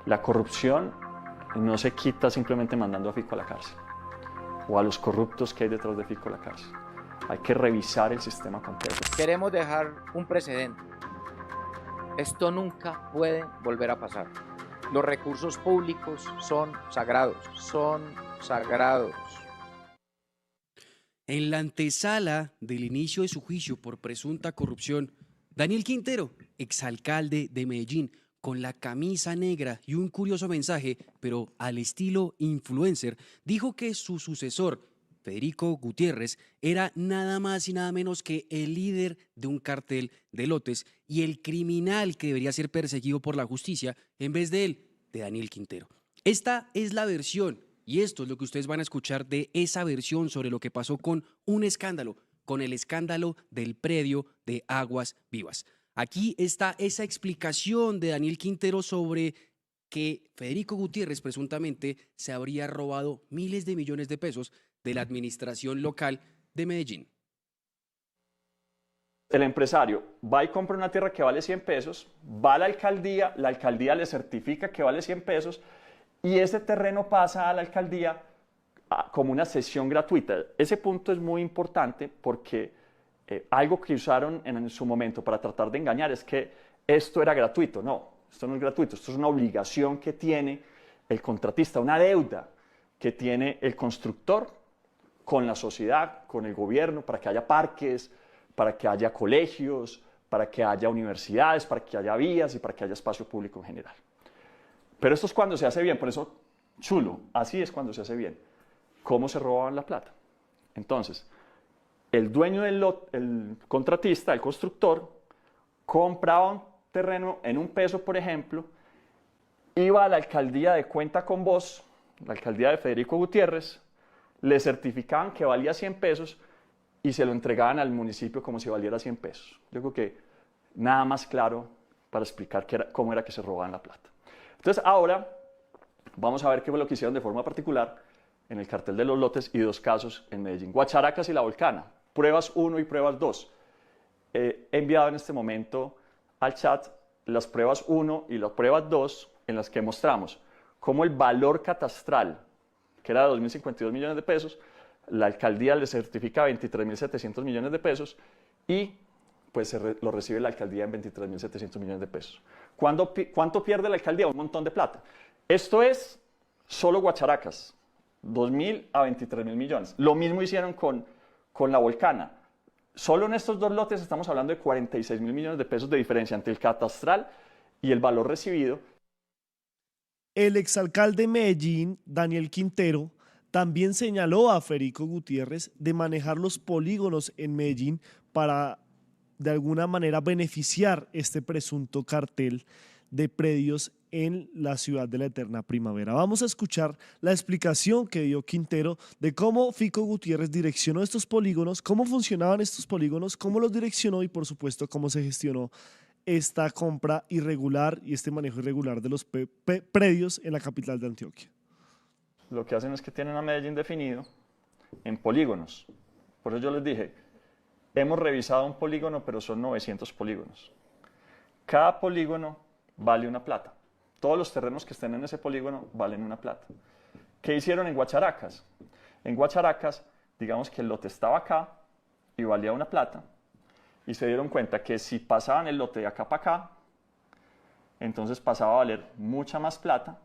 La corrupción no se quita simplemente mandando a Fico a la cárcel o a los corruptos que hay detrás de Fico a la cárcel. Hay que revisar el sistema completo. Queremos dejar un precedente. Esto nunca puede volver a pasar. Los recursos públicos son sagrados, son sagrados. En la antesala del inicio de su juicio por presunta corrupción, Daniel Quintero, exalcalde de Medellín, con la camisa negra y un curioso mensaje, pero al estilo influencer, dijo que su sucesor, Federico Gutiérrez, era nada más y nada menos que el líder de un cartel de lotes y el criminal que debería ser perseguido por la justicia en vez de él, de Daniel Quintero. Esta es la versión, y esto es lo que ustedes van a escuchar de esa versión sobre lo que pasó con un escándalo, con el escándalo del predio de Aguas Vivas. Aquí está esa explicación de Daniel Quintero sobre que Federico Gutiérrez presuntamente se habría robado miles de millones de pesos de la administración local de Medellín. El empresario va y compra una tierra que vale 100 pesos, va a la alcaldía le certifica que vale 100 pesos y ese terreno pasa a la alcaldía como una cesión gratuita. Ese punto es muy importante porque algo que usaron en su momento para tratar de engañar es que esto era gratuito. No, esto no es gratuito, esto es una obligación que tiene el contratista, una deuda que tiene el constructor con la sociedad, con el gobierno, para que haya parques, para que haya colegios, para que haya universidades, para que haya vías y para que haya espacio público en general. Pero esto es cuando se hace bien, por eso chulo, así es cuando se hace bien. ¿Cómo se robaban la plata? Entonces, el dueño del lot, el contratista, el constructor, compraba un terreno en 1 peso, por ejemplo, iba a la alcaldía de Cuenta con Vos, la alcaldía de Federico Gutiérrez, le certificaban que valía 100 pesos y se lo entregaban al municipio como si valiera 100 pesos. Yo creo que nada más claro para explicar cómo era que se robaban la plata. Entonces ahora vamos a ver qué fue lo que hicieron de forma particular en el cartel de los lotes y 2 casos en Medellín, Guacharacas y La Volcana, pruebas 1 y pruebas 2. He enviado en este momento al chat las pruebas 1 y las pruebas 2 en las que mostramos cómo el valor catastral, que era de 2.052 millones de pesos, la alcaldía le certifica 23.700 millones de pesos y pues lo recibe la alcaldía en 23.700 millones de pesos. ¿Cuánto pierde la alcaldía? Un montón de plata. Esto es solo Guacharacas, 2.000 a 23.000 millones. Lo mismo hicieron con La Volcana. Solo en estos 2 lotes estamos hablando de 46.000 millones de pesos de diferencia entre el catastral y el valor recibido. El exalcalde de Medellín, Daniel Quintero, también señaló a Federico Gutiérrez de manejar los polígonos en Medellín para, de alguna manera, beneficiar este presunto cartel de predios en la ciudad de la eterna primavera. Vamos a escuchar la explicación que dio Quintero de cómo Fico Gutiérrez direccionó estos polígonos, cómo funcionaban estos polígonos, cómo los direccionó y, por supuesto, cómo se gestionó esta compra irregular y este manejo irregular de los predios en la capital de Antioquia. Lo que hacen es que tienen a Medellín definido en polígonos. Por eso yo les dije, hemos revisado un polígono, pero son 900 polígonos. Cada polígono vale una plata. Todos los terrenos que estén en ese polígono valen una plata. ¿Qué hicieron en Guacharacas? En Guacharacas, digamos que el lote estaba acá y valía una plata, y se dieron cuenta que si pasaban el lote de acá para acá, entonces pasaba a valer mucha más plata,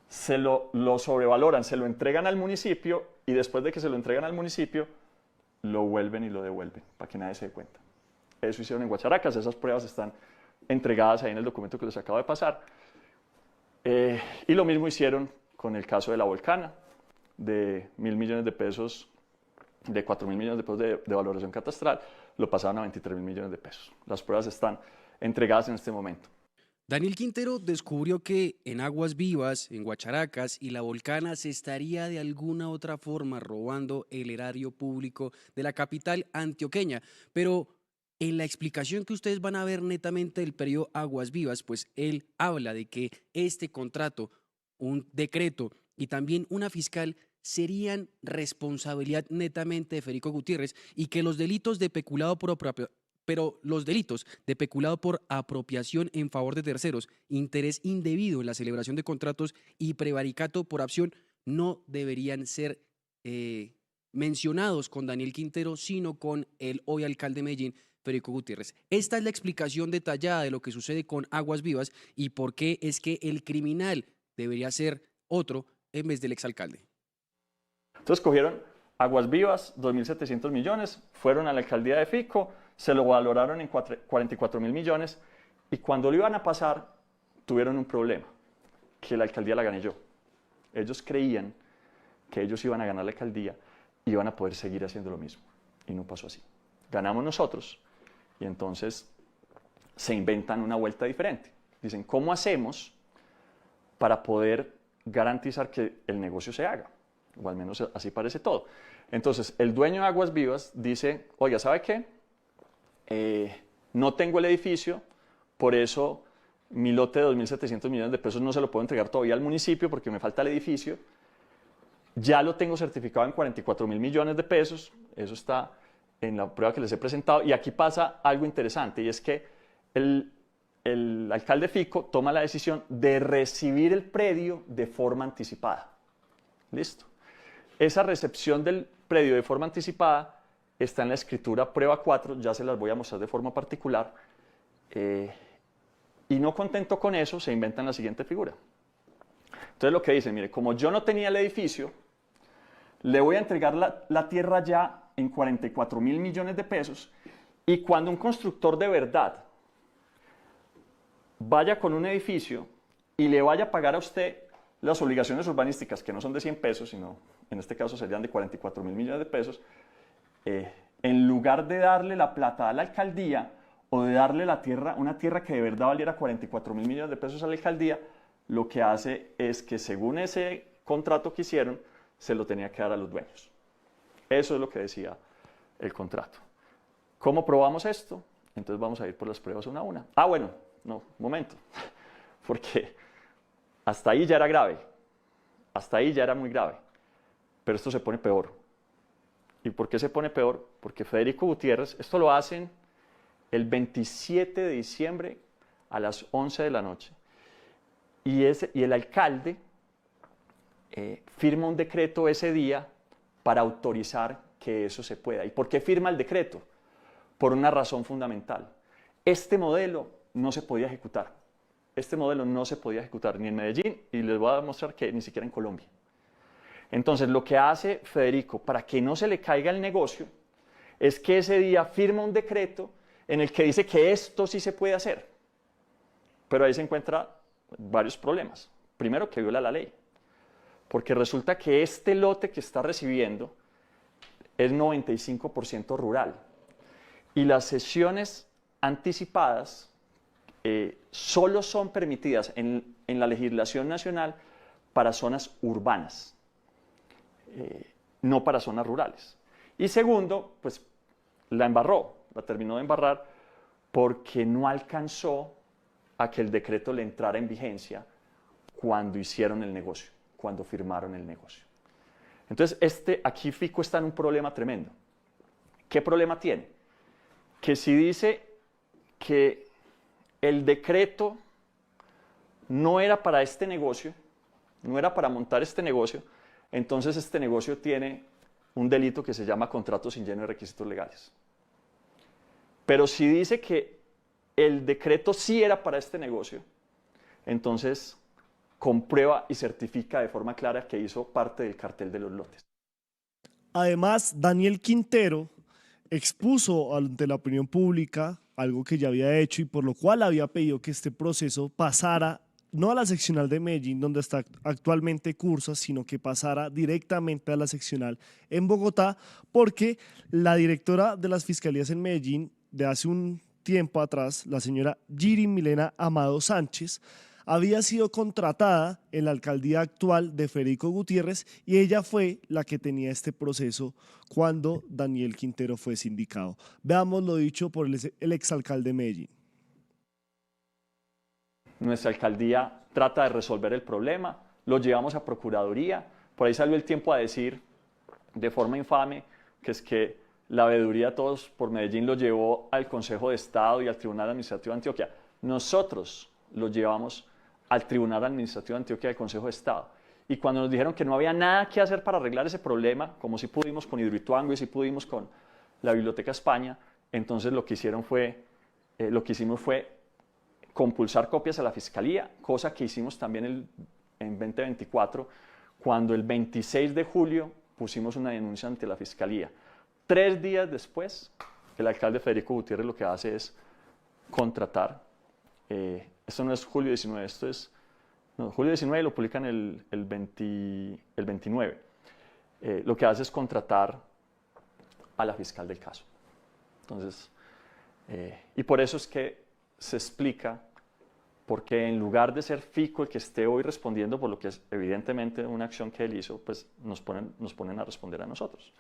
se lo sobrevaloran, se lo entregan al municipio y después de que se lo entregan al municipio, lo vuelven y lo devuelven para que nadie se dé cuenta. Eso hicieron en Guacharacas, esas pruebas están entregadas ahí en el documento que les acabo de pasar. Y lo mismo hicieron con el caso de La Volcana, de 1.000 millones de pesos, de 4.000 millones de pesos de valoración catastral, lo pasaban a 23.000 millones de pesos. Las pruebas están entregadas en este momento. Daniel Quintero descubrió que en Aguas Vivas, en Guacharacas y La Volcana se estaría de alguna otra forma robando el erario público de la capital antioqueña, pero en la explicación que ustedes van a ver netamente del periodo Aguas Vivas, pues él habla de que este contrato, un decreto y también una fiscal serían responsabilidad netamente de Federico Gutiérrez y que los delitos de peculado Pero los delitos de peculado por apropiación en favor de terceros, interés indebido en la celebración de contratos y prevaricato por acción no deberían ser mencionados con Daniel Quintero, sino con el hoy alcalde de Medellín, Federico Gutiérrez. Esta es la explicación detallada de lo que sucede con Aguas Vivas y por qué es que el criminal debería ser otro en vez del exalcalde. Entonces cogieron Aguas Vivas, 2.700 millones, fueron a la alcaldía de Fico, se lo valoraron en 44.000 millones y cuando lo iban a pasar tuvieron un problema, que la alcaldía la gané yo. Ellos creían que ellos iban a ganar la alcaldía y iban a poder seguir haciendo lo mismo y no pasó así. Ganamos nosotros y entonces se inventan una vuelta diferente. Dicen, ¿cómo hacemos para poder garantizar que el negocio se haga? O al menos así parece todo. Entonces, el dueño de Aguas Vivas dice, oiga, ¿sabe qué? No tengo el edificio, por eso mi lote de 2.700 millones de pesos no se lo puedo entregar todavía al municipio porque me falta el edificio. Ya lo tengo certificado en 44.000 millones de pesos, eso está en la prueba que les he presentado. Y aquí pasa algo interesante y es que el alcalde Fico toma la decisión de recibir el predio de forma anticipada. Listo. Esa recepción del predio de forma anticipada está en la escritura prueba 4, ya se las voy a mostrar de forma particular. Y no contento con eso, se inventan la siguiente figura. Entonces lo que dicen, mire, como yo no tenía el edificio, le voy a entregar la tierra ya en 44.000 millones de pesos y cuando un constructor de verdad vaya con un edificio y le vaya a pagar a usted las obligaciones urbanísticas, que no son de 100 pesos, sino en este caso serían de 44.000 millones de pesos, en lugar de darle la plata a la alcaldía o de darle la tierra, una tierra que de verdad valiera 44.000 millones de pesos a la alcaldía, lo que hace es que según ese contrato que hicieron, se lo tenía que dar a los dueños. Eso es lo que decía el contrato. ¿Cómo probamos esto? Entonces vamos a ir por las pruebas una a una. Ah, bueno, no, un momento, porque hasta ahí ya era grave, hasta ahí ya era muy grave, pero esto se pone peor. ¿Y por qué se pone peor? Porque Federico Gutiérrez, esto lo hacen el 27 de diciembre a las 11 de la noche, y el alcalde firma un decreto ese día para autorizar que eso se pueda. ¿Y por qué firma el decreto? Por una razón fundamental. Este modelo no se podía ejecutar. Este modelo no se podía ejecutar ni en Medellín y les voy a demostrar que ni siquiera en Colombia. Entonces, lo que hace Federico para que no se le caiga el negocio es que ese día firma un decreto en el que dice que esto sí se puede hacer. Pero ahí se encuentran varios problemas. Primero, que viola la ley. Porque resulta que este lote que está recibiendo es 95% rural. Y las sesiones anticipadas solo son permitidas en la legislación nacional para zonas urbanas, no para zonas rurales. Y segundo, pues la embarró, la terminó de embarrar porque no alcanzó a que el decreto le entrara en vigencia cuando hicieron el negocio, cuando firmaron el negocio. Entonces, aquí Fico está en un problema tremendo. ¿Qué problema tiene? Que si dice que el decreto no era para este negocio, no era para montar este negocio, entonces este negocio tiene un delito que se llama contrato sin lleno de requisitos legales. Pero si dice que el decreto sí era para este negocio, entonces comprueba y certifica de forma clara que hizo parte del cartel de los lotes. Además, Daniel Quintero expuso ante la opinión pública algo que ya había hecho y por lo cual había pedido que este proceso pasara no a la seccional de Medellín, donde está actualmente cursa, sino que pasara directamente a la seccional en Bogotá, porque la directora de las fiscalías en Medellín de hace un tiempo atrás, la señora Giri Milena Amado Sánchez, había sido contratada en la alcaldía actual de Federico Gutiérrez y ella fue la que tenía este proceso cuando Daniel Quintero fue sindicado. Veamos lo dicho por el exalcalde de Medellín. Nuestra alcaldía trata de resolver el problema, lo llevamos a Procuraduría, por ahí salió el tiempo a decir de forma infame que es que la veeduría Todos por Medellín lo llevó al Consejo de Estado y al Tribunal Administrativo de Antioquia. Nosotros lo llevamos al Tribunal Administrativo de Antioquia del Consejo de Estado. Y cuando nos dijeron que no había nada que hacer para arreglar ese problema, como si pudimos con Hidroituango y si pudimos con la Biblioteca España, entonces lo que hicimos fue compulsar copias a la Fiscalía, cosa que hicimos también en 2024, cuando el 26 de julio pusimos una denuncia ante la Fiscalía. 3 días después, el alcalde Federico Gutiérrez lo que hace es contratar, esto no es julio 19, esto es, no, julio 19 lo publican el 29, lo que hace es contratar a la fiscal del caso. Entonces, y por eso es que se explica por qué en lugar de ser Fico el que esté hoy respondiendo por lo que es evidentemente una acción que él hizo, pues nos ponen a responder a nosotros.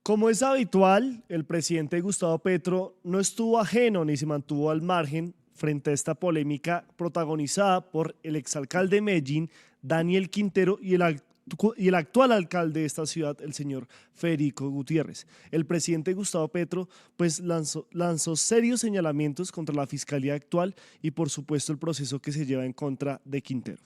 Como es habitual, el presidente Gustavo Petro no estuvo ajeno ni se mantuvo al margen frente a esta polémica protagonizada por el exalcalde de Medellín, Daniel Quintero, y el actual alcalde de esta ciudad, el señor Federico Gutiérrez. El presidente Gustavo Petro pues lanzó serios señalamientos contra la fiscalía actual y por supuesto el proceso que se lleva en contra de Quintero.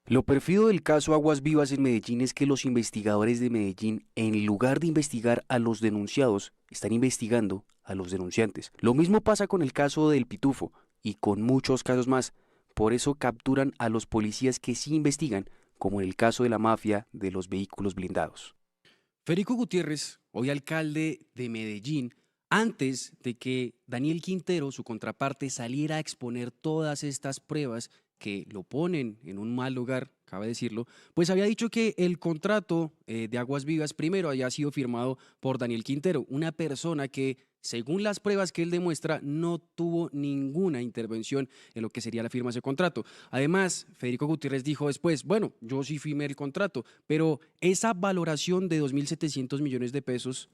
Lo perfido del caso Aguas Vivas en Medellín es que los investigadores de Medellín, en lugar de investigar a los denunciados, están investigando a los denunciantes. Lo mismo pasa con el caso del Pitufo y con muchos casos más. Por eso capturan a los policías que sí investigan, como en el caso de la mafia de los vehículos blindados. Federico Gutiérrez, hoy alcalde de Medellín, antes de que Daniel Quintero, su contraparte, saliera a exponer todas estas pruebas que lo ponen en un mal lugar, cabe decirlo, pues había dicho que el contrato de Aguas Vivas primero había sido firmado por Daniel Quintero, una persona que, según las pruebas que él demuestra, no tuvo ninguna intervención en lo que sería la firma de ese contrato. Además, Federico Gutiérrez dijo después, bueno, yo sí firmé el contrato, pero esa valoración de 2.700 millones de pesos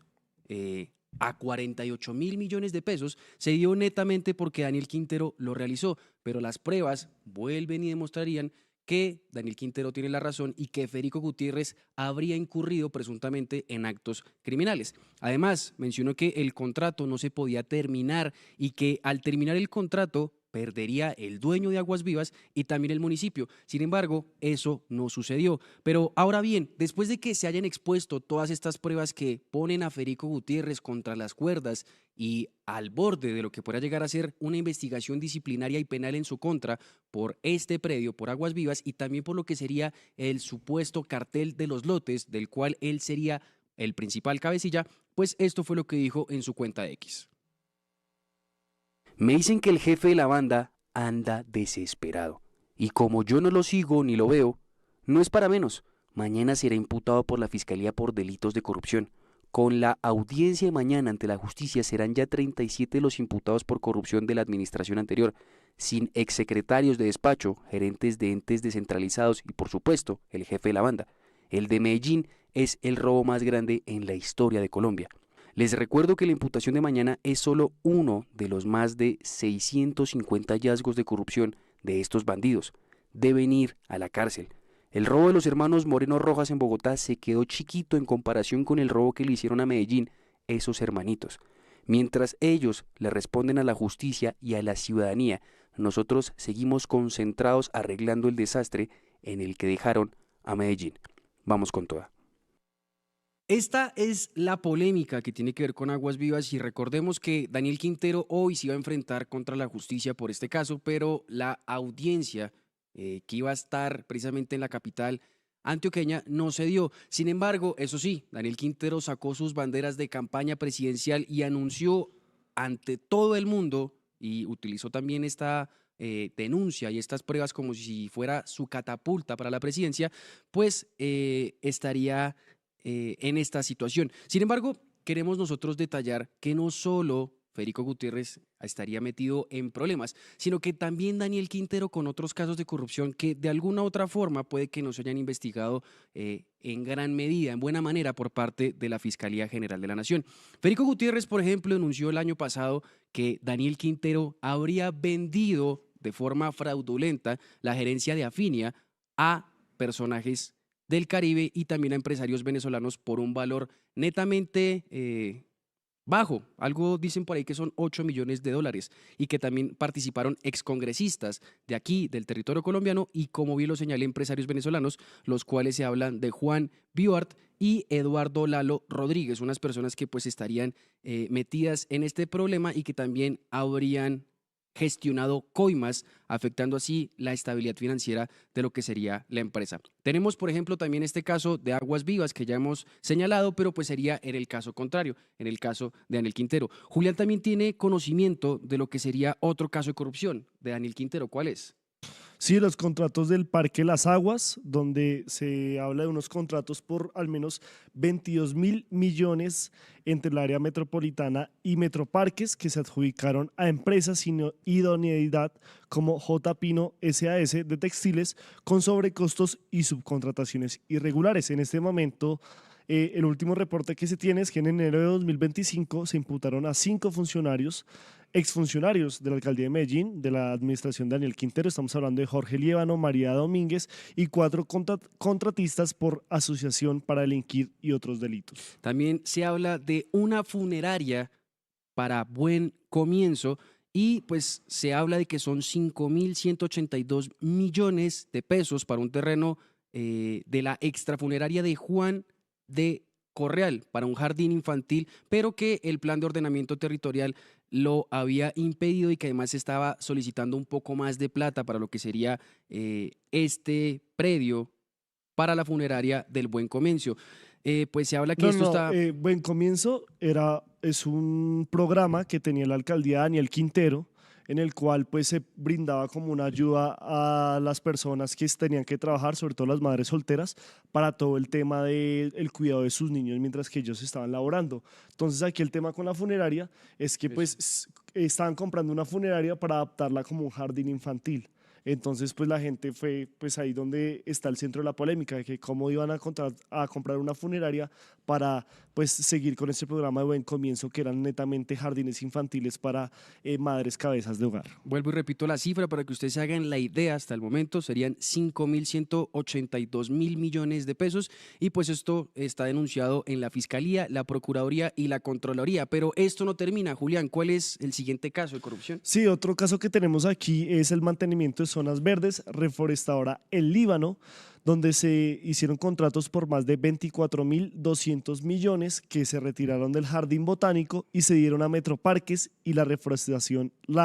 a 48.000 millones de pesos se dio netamente porque Daniel Quintero lo realizó, pero las pruebas vuelven y demostrarían que Daniel Quintero tiene la razón y que Federico Gutiérrez habría incurrido presuntamente en actos criminales. Además, mencionó que el contrato no se podía terminar y que al terminar el contrato perdería el dueño de Aguas Vivas y también el municipio. Sin embargo, eso no sucedió. Pero ahora bien, después de que se hayan expuesto todas estas pruebas que ponen a Federico Gutiérrez contra las cuerdas y al borde de lo que podrá llegar a ser una investigación disciplinaria y penal en su contra por este predio, por Aguas Vivas y también por lo que sería el supuesto cartel de los lotes, del cual él sería el principal cabecilla, pues esto fue lo que dijo en su cuenta de X. Me dicen que el jefe de la banda anda desesperado. Y como yo no lo sigo ni lo veo, no es para menos. Mañana será imputado por la Fiscalía por delitos de corrupción. Con la audiencia de mañana ante la justicia serán ya 37 los imputados por corrupción de la administración anterior, sin exsecretarios de despacho, gerentes de entes descentralizados y por supuesto el jefe de la banda. El de Medellín es el robo más grande en la historia de Colombia. Les recuerdo que la imputación de mañana es solo uno de los más de 650 hallazgos de corrupción de estos bandidos. Deben ir a la cárcel. El robo de los hermanos Moreno Rojas en Bogotá se quedó chiquito en comparación con el robo que le hicieron a Medellín esos hermanitos. Mientras ellos le responden a la justicia y a la ciudadanía, nosotros seguimos concentrados arreglando el desastre en el que dejaron a Medellín. Vamos con toda. Esta es la polémica que tiene que ver con Aguas Vivas y recordemos que Daniel Quintero hoy se iba a enfrentar contra la justicia por este caso, pero la audiencia que iba a estar precisamente en la capital antioqueña no se dio. Sin embargo, eso sí, Daniel Quintero sacó sus banderas de campaña presidencial y anunció ante todo el mundo y utilizó también esta denuncia y estas pruebas como si fuera su catapulta para la presidencia, pues estaría en esta situación. Sin embargo, queremos nosotros detallar que no solo Federico Gutiérrez estaría metido en problemas, sino que también Daniel Quintero con otros casos de corrupción que de alguna u otra forma puede que no se hayan investigado en gran medida, en buena manera por parte de la Fiscalía General de la Nación. Federico Gutiérrez, por ejemplo, denunció el año pasado que Daniel Quintero habría vendido de forma fraudulenta la gerencia de Afinia a personajes del Caribe y también a empresarios venezolanos por un valor netamente bajo. Algo dicen por ahí que son 8 millones de dólares y que también participaron excongresistas de aquí, del territorio colombiano y, como bien lo señalé, empresarios venezolanos, los cuales se hablan de Juan Biort y Eduardo Lalo Rodríguez, unas personas que pues estarían metidas en este problema y que también habrían gestionado coimas, afectando así la estabilidad financiera de lo que sería la empresa. Tenemos, por ejemplo, también este caso de Aguas Vivas que ya hemos señalado, pero pues sería en el caso contrario, en el caso de Daniel Quintero. Julián también tiene conocimiento de lo que sería otro caso de corrupción de Daniel Quintero. ¿Cuál es? Sí, los contratos del Parque Las Aguas, donde se habla de unos contratos por al menos 22.000 millones entre el área metropolitana y Metroparques que se adjudicaron a empresas sin idoneidad como J. Pino SAS de textiles con sobrecostos y subcontrataciones irregulares. En este momento, el último reporte que se tiene es que en enero de 2025 se imputaron a 5 funcionarios, exfuncionarios de la alcaldía de Medellín, de la administración de Daniel Quintero. Estamos hablando de Jorge Liévano, María Domínguez y 4 contratistas por asociación para delinquir y otros delitos. También se habla de una funeraria para Buen Comienzo y pues se habla de que son 5.182 millones de pesos para un terreno de la extrafuneraria de Juan de Correal para un jardín infantil, pero que el plan de ordenamiento territorial lo había impedido y que además estaba solicitando un poco más de plata para lo que sería este predio para la funeraria del Buen Comienzo. Pues se habla que esto está... Buen Comienzo es un programa que tenía la alcaldía Daniel Quintero, en el cual pues se brindaba como una ayuda a las personas que tenían que trabajar, sobre todo las madres solteras, para todo el tema del cuidado de sus niños mientras que ellos estaban laborando. Entonces aquí el tema con la funeraria es que pues estaban comprando una funeraria para adaptarla como un jardín infantil. Entonces, pues la gente fue pues ahí donde está el centro de la polémica, de que cómo iban a comprar una funeraria para pues seguir con este programa de Buen Comienzo, que eran netamente jardines infantiles para madres cabezas de hogar. Vuelvo y repito la cifra para que ustedes se hagan la idea. Hasta el momento serían 5.182 mil millones de pesos y pues esto está denunciado en la Fiscalía, la Procuraduría y la Contraloría. Pero esto no termina. Julián, ¿cuál es el siguiente caso de corrupción? Sí, otro caso que tenemos aquí es el mantenimiento de zonas verdes, reforestadora El Líbano, donde se hicieron contratos por más de 24.200 millones que se retiraron del jardín botánico y se dieron a Metroparques y la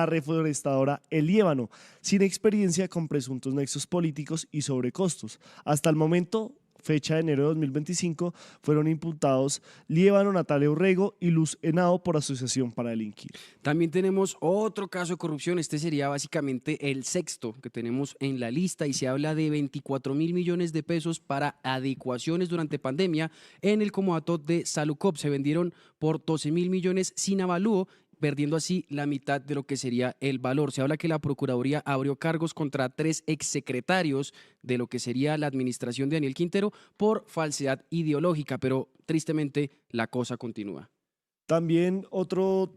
reforestadora El Líbano, sin experiencia, con presuntos nexos políticos y sobrecostos. Hasta el momento, fecha de enero de 2025, fueron imputados Líbano, Natalia Urrego y Luz Henao por asociación para delinquir. También tenemos otro caso de corrupción. Este sería básicamente el sexto que tenemos en la lista y se habla de 24.000 millones de pesos para adecuaciones durante pandemia en el comodato de Salucop. Se vendieron por 12.000 millones sin avalúo, perdiendo así la mitad de lo que sería el valor. Se habla que la Procuraduría abrió cargos contra 3 exsecretarios de lo que sería la administración de Daniel Quintero por falsedad ideológica, pero tristemente la cosa continúa. También otro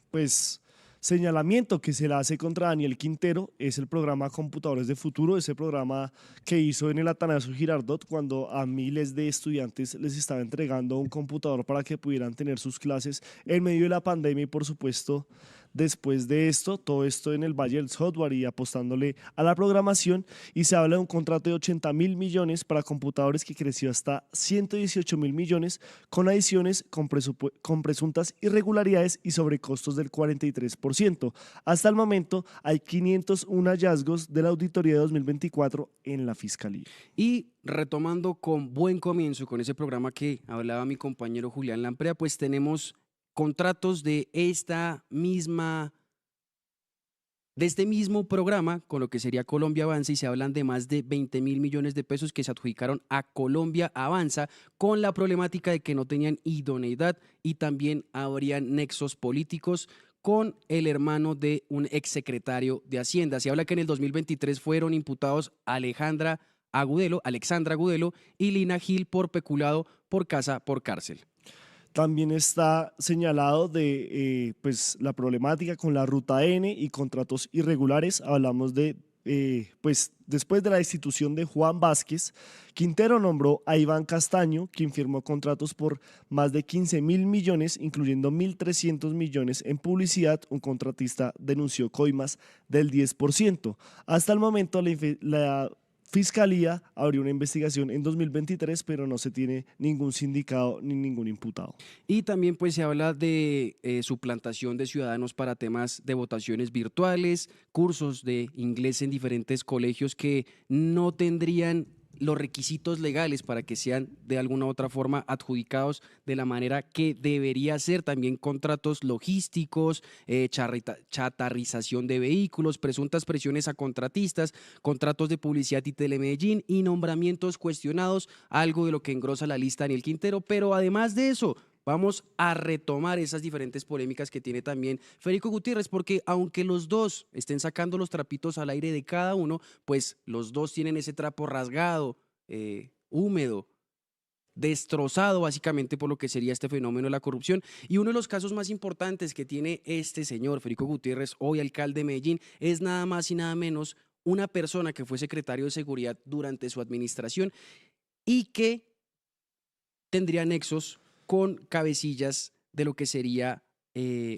pues señalamiento que se le hace contra Daniel Quintero es el programa Computadores de Futuro, ese programa que hizo en el Atanasio Girardot cuando a miles de estudiantes les estaba entregando un computador para que pudieran tener sus clases en medio de la pandemia y por supuesto después de esto, todo esto en el Valle del Software y apostándole a la programación, y se habla de un contrato de 80.000 millones para computadores que creció hasta 118.000 millones con adiciones con presuntas irregularidades y sobrecostos del 43%. Hasta el momento hay 501 hallazgos de la auditoría de 2024 en la Fiscalía. Y retomando con Buen Comienzo, con ese programa que hablaba mi compañero Julián Lamprea, pues tenemos contratos de este mismo programa con lo que sería Colombia Avanza y se hablan de más de 20.000 millones de pesos que se adjudicaron a Colombia Avanza con la problemática de que no tenían idoneidad y también habrían nexos políticos con el hermano de un exsecretario de Hacienda. Se habla que en el 2023 fueron imputados Alexandra Agudelo y Lina Gil por peculado por casa por cárcel. También está señalado de pues, la problemática con la Ruta N y contratos irregulares. Hablamos de pues después de la destitución de Juan Vázquez, Quintero nombró a Iván Castaño, quien firmó contratos por más de 15.000 millones, incluyendo 1.300 millones en publicidad. Un contratista denunció coimas del 10%. Hasta el momento, la Fiscalía abrió una investigación en 2023, pero no se tiene ningún sindicado ni ningún imputado. Y también pues se habla de suplantación de ciudadanos para temas de votaciones virtuales, cursos de inglés en diferentes colegios que no tendrían los requisitos legales para que sean de alguna u otra forma adjudicados de la manera que debería ser. También contratos logísticos, chatarrización de vehículos, presuntas presiones a contratistas, contratos de publicidad y Telemedellín y nombramientos cuestionados, algo de lo que engrosa la lista Daniel Quintero. Pero además de eso, vamos a retomar esas diferentes polémicas que tiene también Federico Gutiérrez, porque aunque los dos estén sacando los trapitos al aire de cada uno, pues los dos tienen ese trapo rasgado, húmedo, destrozado básicamente por lo que sería este fenómeno de la corrupción. Y uno de los casos más importantes que tiene este señor, Federico Gutiérrez, hoy alcalde de Medellín, es nada más y nada menos una persona que fue secretario de Seguridad durante su administración y que tendría nexos con cabecillas de lo que sería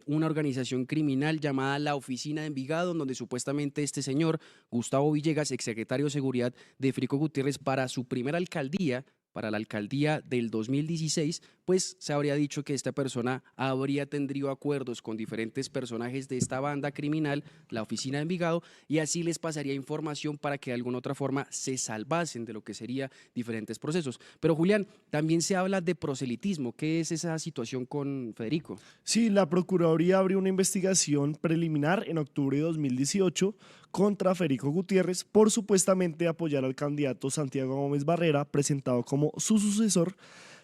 una organización criminal llamada la Oficina de Envigado, donde supuestamente este señor, Gustavo Villegas, exsecretario de Seguridad de Federico Gutiérrez, para su primera alcaldía, para la alcaldía del 2016, pues se habría dicho que esta persona habría tenido acuerdos con diferentes personajes de esta banda criminal, la Oficina de Envigado, y así les pasaría información para que de alguna otra forma se salvasen de lo que serían diferentes procesos. Pero Julián, también se habla de proselitismo. ¿Qué es esa situación con Federico? Sí, la Procuraduría abrió una investigación preliminar en octubre de 2018 contra Federico Gutiérrez por supuestamente apoyar al candidato Santiago Gómez Barrera, presentado como su sucesor.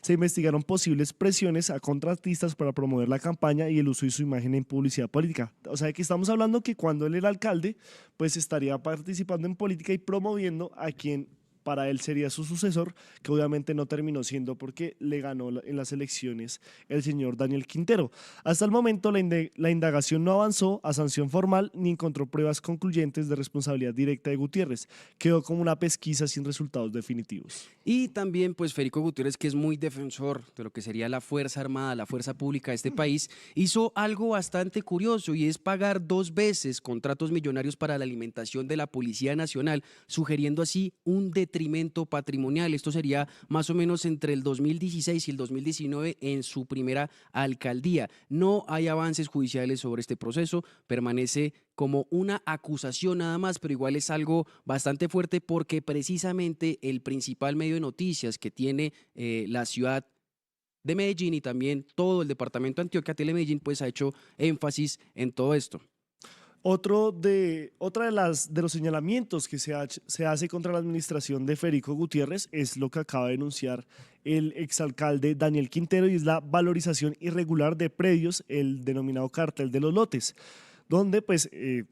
Se investigaron posibles presiones a contratistas para promover la campaña y el uso de su imagen en publicidad política. O sea, que estamos hablando que cuando él era alcalde, pues estaría participando en política y promoviendo a quien para él sería su sucesor, que obviamente no terminó siendo porque le ganó en las elecciones el señor Daniel Quintero. Hasta el momento la indagación no avanzó a sanción formal ni encontró pruebas concluyentes de responsabilidad directa de Gutiérrez. Quedó como una pesquisa sin resultados definitivos. Y también, pues, Federico Gutiérrez, que es muy defensor de lo que sería la Fuerza Armada, la Fuerza Pública de este país, hizo algo bastante curioso y es pagar 2 veces contratos millonarios para la alimentación de la Policía Nacional, sugiriendo así un detrimento patrimonial. Esto sería más o menos entre el 2016 y el 2019 en su primera alcaldía. No hay avances judiciales sobre este proceso, permanece como una acusación nada más, pero igual es algo bastante fuerte porque precisamente el principal medio de noticias que tiene la ciudad de Medellín y también todo el departamento de Antioquia, Telemedellín, pues ha hecho énfasis en todo esto. Otra de los señalamientos que se hace contra la administración de Federico Gutiérrez es lo que acaba de denunciar el exalcalde Daniel Quintero, y es la valorización irregular de predios, el denominado cartel de los lotes, donde pues el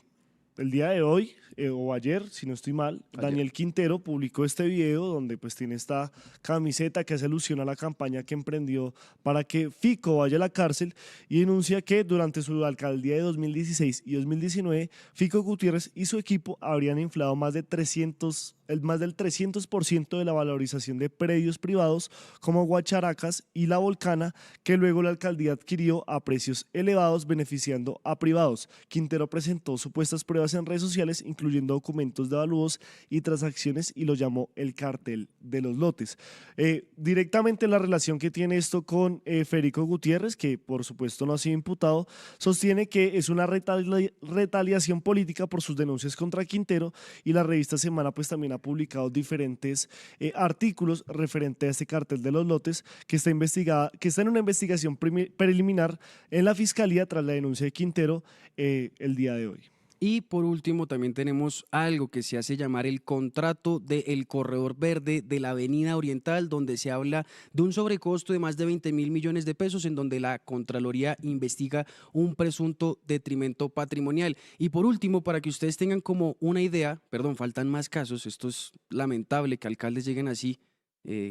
día de hoy o ayer, si no estoy mal, Daniel Quintero publicó este video donde pues tiene esta camiseta que hace alusión a la campaña que emprendió para que Fico vaya a la cárcel, y denuncia que durante su alcaldía de 2016 y 2019 Fico Gutiérrez y su equipo habrían inflado más del 300% de la valorización de predios privados como Guacharacas y La Volcana, que luego la alcaldía adquirió a precios elevados, beneficiando a privados. Quintero presentó supuestas pruebas en redes sociales, incluyendo documentos de avalúos y transacciones, y lo llamó el cartel de los lotes. Directamente la relación que tiene esto con Federico Gutiérrez, que por supuesto no ha sido imputado, sostiene que es una retaliación política por sus denuncias contra Quintero, y la revista Semana pues también ha publicado diferentes artículos referente a este cartel de los lotes que está en una investigación preliminar en la Fiscalía tras la denuncia de Quintero el día de hoy. Y por último también tenemos algo que se hace llamar el contrato del corredor verde de la Avenida Oriental, donde se habla de un sobrecosto de más de 20.000 millones de pesos, en donde la Contraloría investiga un presunto detrimento patrimonial. Y por último, para que ustedes tengan como una idea, perdón, faltan más casos, esto es lamentable que alcaldes lleguen así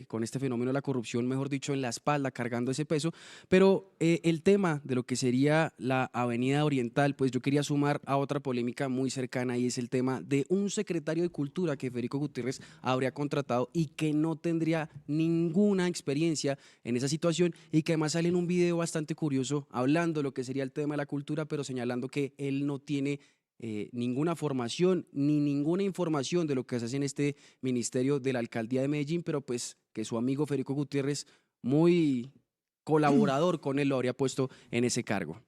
con este fenómeno de la corrupción, mejor dicho, en la espalda, cargando ese peso. Pero el tema de lo que sería la Avenida Oriental, pues yo quería sumar a otra polémica muy cercana, y es el tema de un secretario de Cultura que Federico Gutiérrez habría contratado y que no tendría ninguna experiencia en esa situación, y que además sale en un video bastante curioso hablando de lo que sería el tema de la cultura, pero señalando que él no tiene ninguna formación ni ninguna información de lo que se hace en este ministerio de la alcaldía de Medellín, pero pues que su amigo Federico Gutiérrez, muy colaborador con él, lo habría puesto en ese cargo.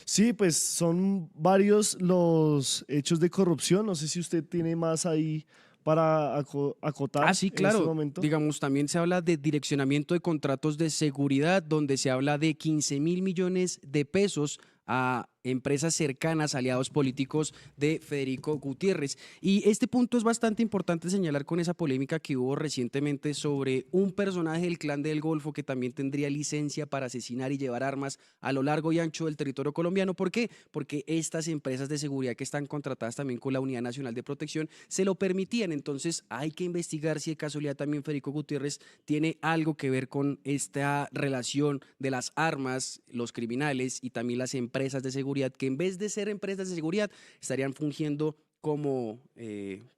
Sí, pues son varios los hechos de corrupción. No sé si usted tiene más ahí para acotar. Sí, en claro. este momento. Digamos, también se habla de direccionamiento de contratos de seguridad, donde se habla de 15.000 millones de pesos a empresas cercanas, aliados políticos de Federico Gutiérrez. Y este punto es bastante importante señalar con esa polémica que hubo recientemente sobre un personaje del Clan del Golfo que también tendría licencia para asesinar y llevar armas a lo largo y ancho del territorio colombiano. ¿Por qué? Porque estas empresas de seguridad que están contratadas también con la Unidad Nacional de Protección se lo permitían. Entonces hay que investigar si de casualidad también Federico Gutiérrez tiene algo que ver con esta relación de las armas, los criminales y también las empresas de seguridad, que en vez de ser empresas de seguridad estarían fungiendo como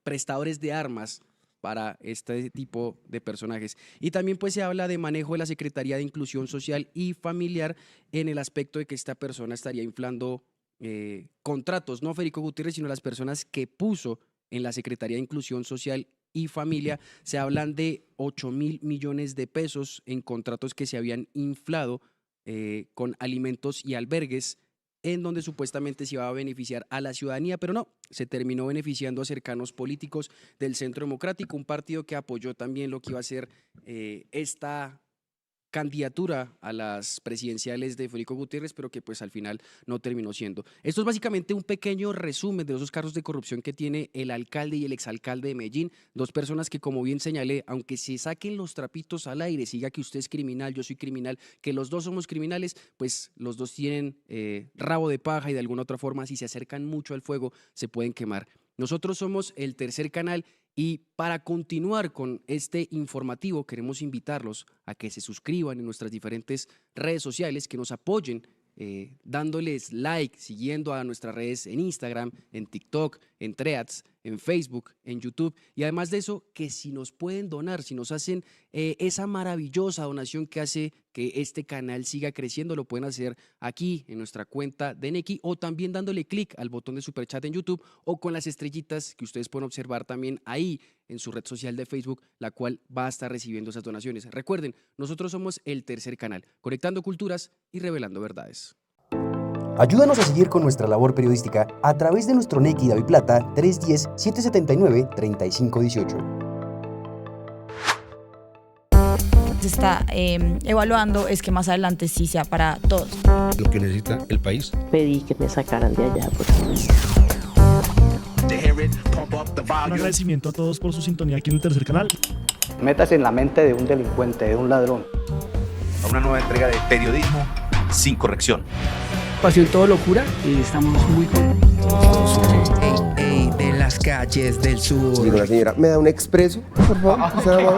prestadores de armas para este tipo de personajes. Y también pues se habla de manejo de la Secretaría de Inclusión Social y Familiar en el aspecto de que esta persona estaría inflando contratos, no Federico Gutiérrez, sino las personas que puso en la Secretaría de Inclusión Social y Familia. Se hablan de 8.000 millones de pesos en contratos que se habían inflado con alimentos y albergues, en donde supuestamente se iba a beneficiar a la ciudadanía, pero no, se terminó beneficiando a cercanos políticos del Centro Democrático, un partido que apoyó también lo que iba a ser esta candidatura a las presidenciales de Federico Gutiérrez, pero que pues al final no terminó siendo. Esto es básicamente un pequeño resumen de esos casos de corrupción que tiene el alcalde y el exalcalde de Medellín, dos personas que, como bien señalé, aunque se saquen los trapitos al aire, siga que usted es criminal, yo soy criminal, que los dos somos criminales, pues los dos tienen rabo de paja y de alguna otra forma, si se acercan mucho al fuego, se pueden quemar. Nosotros somos el Tercer Canal, y para continuar con este informativo queremos invitarlos a que se suscriban en nuestras diferentes redes sociales, que nos apoyen dándoles like, siguiendo a nuestras redes en Instagram, en TikTok, en Threads, en Facebook, en YouTube, y además de eso, que si nos pueden donar, si nos hacen esa maravillosa donación que hace que este canal siga creciendo, lo pueden hacer aquí en nuestra cuenta de Nequi, o también dándole clic al botón de superchat en YouTube, o con las estrellitas que ustedes pueden observar también ahí en su red social de Facebook, la cual va a estar recibiendo esas donaciones. Recuerden, nosotros somos el Tercer Canal, conectando culturas y revelando verdades. Ayúdanos a seguir con nuestra labor periodística a través de nuestro Nequi DaviPlata 310-779-3518. Se está evaluando es que más adelante sí sea para todos. Lo que necesita el país. Pedí que me sacaran de allá. Un agradecimiento a todos por su sintonía aquí en el Tercer Canal. Métase en la mente de un delincuente, de un ladrón. A una nueva entrega de periodismo sin corrección. Pasión todo locura y estamos muy contentos. De las calles del sur. Digo, la señora, ¿me da un expreso, por favor?